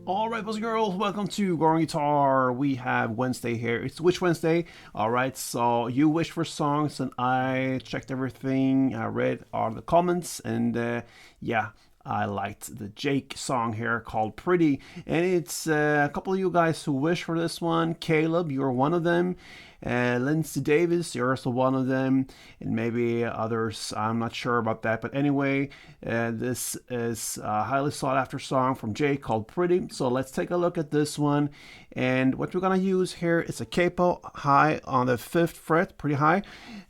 All right, boys and girls, welcome to Growing Guitar. We have Wednesday here. It's Wish Wednesday. All right, so you wish for songs, and I checked everything. I read all the comments, and yeah, I liked the Jake song here called Pretty. And it's a couple of you guys who wish for this one. Caleb, you're one of them. Lindsay Davis, you're also one of them, and maybe others. I'm not sure about that, but anyway, this is a highly sought after song from Jake called Pretty. So let's take a look at this one. And what we're gonna use here is a capo high on the 5th fret, pretty high,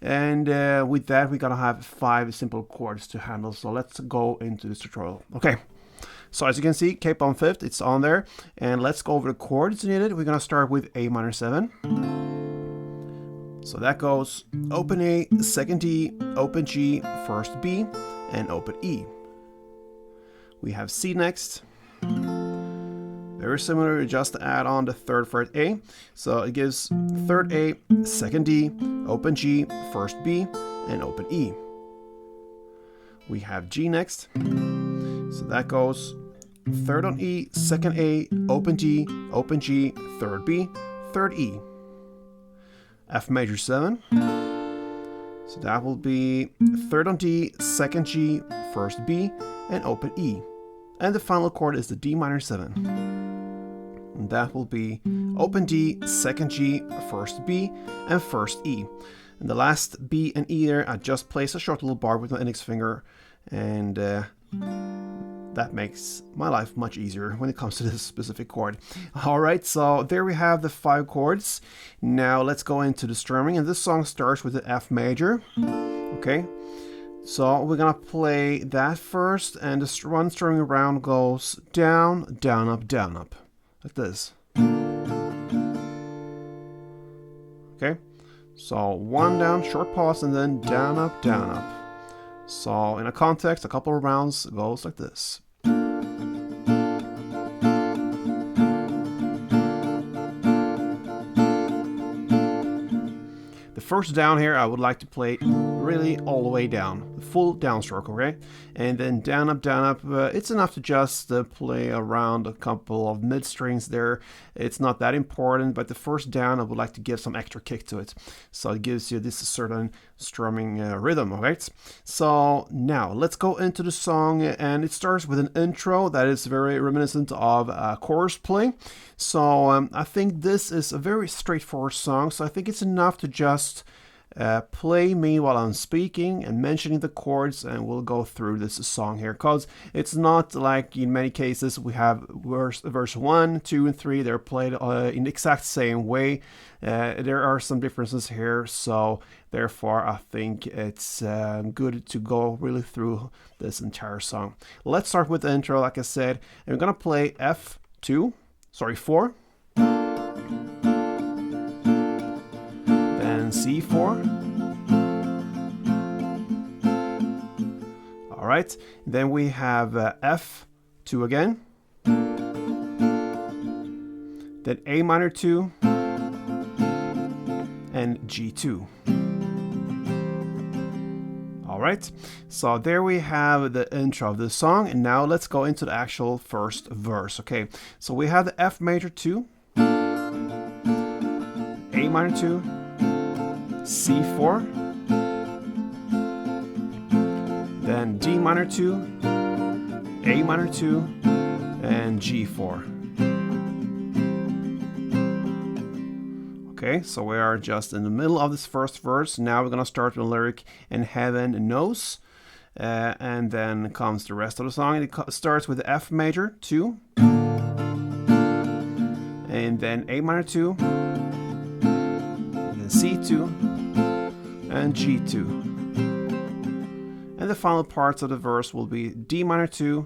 and with that we're gonna have 5 simple chords to handle. So let's go into this tutorial. Okay. So as you can see, capo on 5th, it's on there, and let's go over the chords needed. We're gonna start with A minor 7. So that goes open A, 2nd D, open G, 1st B, and open E. We have C next. Very similar, just to add on the 3rd fret A. So it gives 3rd A, 2nd D, open G, 1st B, and open E. We have G next. So that goes 3rd on E, 2nd A, open D, open G, 3rd B, 3rd E. F major 7. So that will be 3rd on D, 2nd G, 1st B, and open E. And the final chord is the D minor 7. And that will be open D, 2nd G, 1st B, and 1st E. And the last B and E there, I just place a short little bar with my index finger, and that makes my life much easier when it comes to this specific chord. Alright, so there we have the 5 chords. Now let's go into the strumming, and this song starts with the F major. Okay, so we're gonna play that first, and the one strumming round goes down, down, up, like this. Okay, so 1 down, short pause, and then down, up, down, up. So in a context, a couple of rounds goes like this. The first down here, I would like to play really all the way down, the full downstroke, okay? And then down, up, it's enough to just play around a couple of mid strings there. It's not that important, but the first down, I would like to give some extra kick to it. So it gives you this certain strumming rhythm, alright? So now let's go into the song, and it starts with an intro that is very reminiscent of chorus play. So I think this is a very straightforward song, so I think it's enough to just play me while I'm speaking and mentioning the chords, and we'll go through this song here, because it's not like in many cases we have verse 1, 2, and 3. They're played in the exact same way. There are some differences here, so therefore I think it's good to go really through this entire song. Let's start with the intro, like I said, and we're gonna play F4, then C4. All right, then we have F2 again, then A minor 2, and G2. All right, so there we have the intro of the song, and now let's go into the actual first verse. Okay, so we have the F major 2, A minor 2, C4, then D minor 2, A minor 2, and G4. Okay, so we are just in the middle of this first verse. Now we're gonna start with a lyric, "And heaven knows," and then comes the rest of the song. It starts with the F major 2, and then A minor 2, and then C2, and G2. And the final parts of the verse will be D minor 2,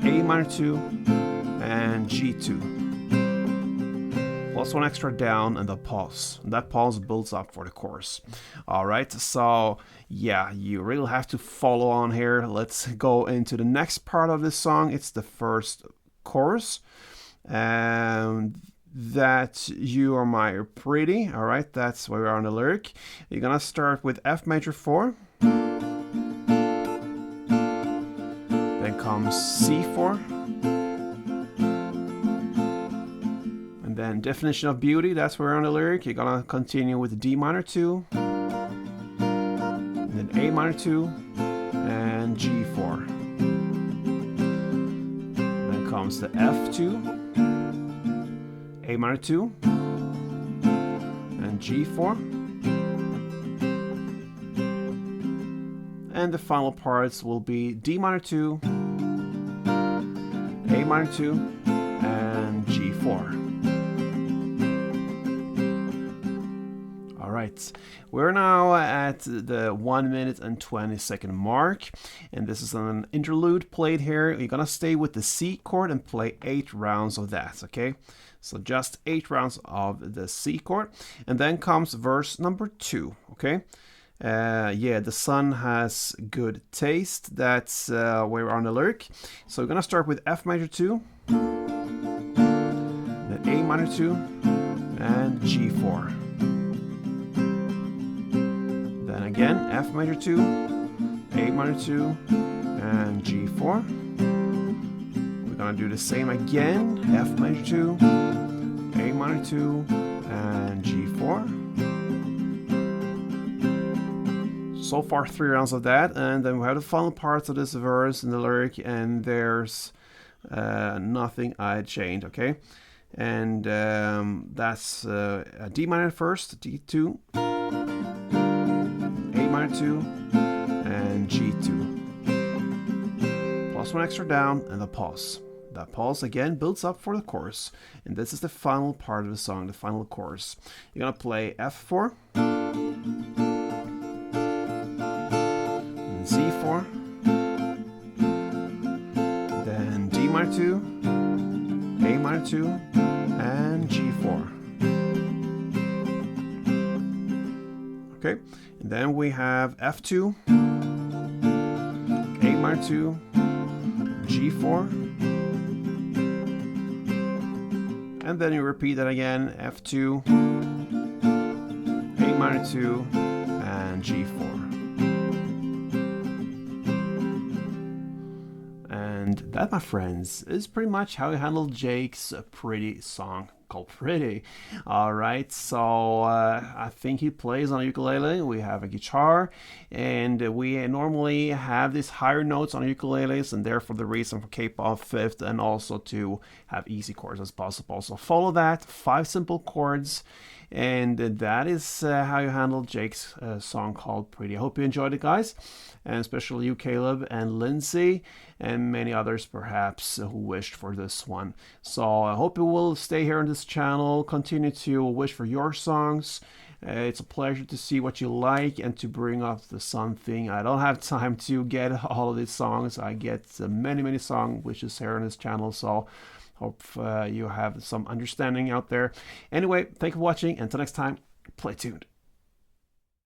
A minor 2, and G2. Plus 1 extra down and the pause. And that pause builds up for the chorus. Alright, so yeah, you really have to follow on here. Let's go into the next part of this song. It's the first chorus. And that you are my pretty. Alright, that's where we are on the lyric. You're gonna start with F major 4. Then comes C4. Then definition of beauty, that's where on the lyric you're gonna continue with D minor 2, and then A minor 2, and G4. Then comes the F2, A minor 2, and G4. And the final parts will be D minor 2, A minor 2, and G4. Alright, we're now at the 1 minute and 20-second mark, and this is an interlude played here. You're gonna stay with the C chord and play 8 rounds of that, okay? So just 8 rounds of the C chord, and then comes verse number 2, okay? Yeah, the sun has good taste. That's where we're on the lyric. So we're gonna start with F major 2, then A minor 2, and G4. Then again, F major 2, A minor 2, and G4. We're gonna do the same again, F major 2, A minor 2, and G4. So far 3 rounds of that, and then we have the final parts of this verse in the lyric, and there's nothing I changed, okay? And that's a D minor first, D2, A minor 2, and G2. Plus 1 extra down, and the pause. That pause again builds up for the chorus, and this is the final part of the song, the final chorus. You're gonna play F4, C4, then D minor 2, A minor 2, and G4. Okay, and then we have F2, A minor 2, G4, and then you repeat that again, F2, A minor 2, and G4. And that, my friends, is pretty much how you handle Jake's pretty song called Pretty. Alright, so I think he plays on a ukulele. We have a guitar, and we normally have these higher notes on ukuleles, and therefore the reason for K-pop fifth, and also to have easy chords as possible. So follow that, 5 simple chords, and that is how you handle Jake's song called Pretty. I hope you enjoyed it, guys, and especially you, Caleb, and Lindsay, and many others perhaps who wished for this one. So I hope you will stay here on this channel, continue to wish for your songs. It's a pleasure to see what you like and to bring up the something. I don't have time to get all of these songs. I get many song wishes here on this channel, so hope you have some understanding out there. Anyway, thank you for watching, and until next time, play tuned.